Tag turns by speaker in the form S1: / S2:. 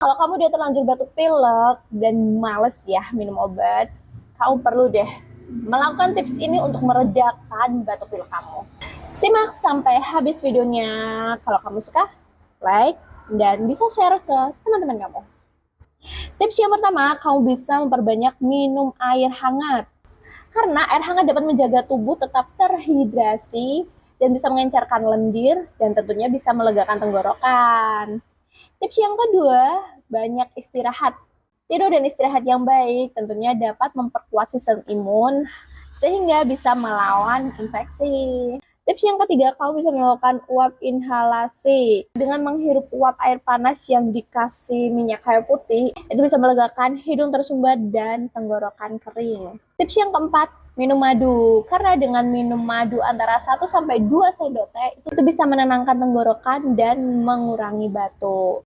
S1: Kalau kamu udah terlanjur batuk pilek dan males ya minum obat, kamu perlu deh melakukan tips ini untuk meredakan batuk pilek kamu. Simak sampai habis videonya. Kalau kamu suka, like dan bisa share ke teman-teman kamu. Tips yang pertama, kamu bisa memperbanyak minum air hangat. Karena air hangat dapat menjaga tubuh tetap terhidrasi dan bisa mengencerkan lendir dan tentunya bisa melegakan tenggorokan. Tips yang kedua, banyak istirahat. Tidur dan istirahat yang baik tentunya dapat memperkuat sistem imun sehingga bisa melawan infeksi. Tips yang ketiga, kamu bisa melakukan uap inhalasi. Dengan menghirup uap air panas yang dikasih minyak kayu putih, itu bisa melegakan hidung tersumbat dan tenggorokan kering. Tips yang keempat, minum madu. Karena dengan minum madu antara 1 sampai 2 sendok teh, itu bisa menenangkan tenggorokan dan mengurangi batuk.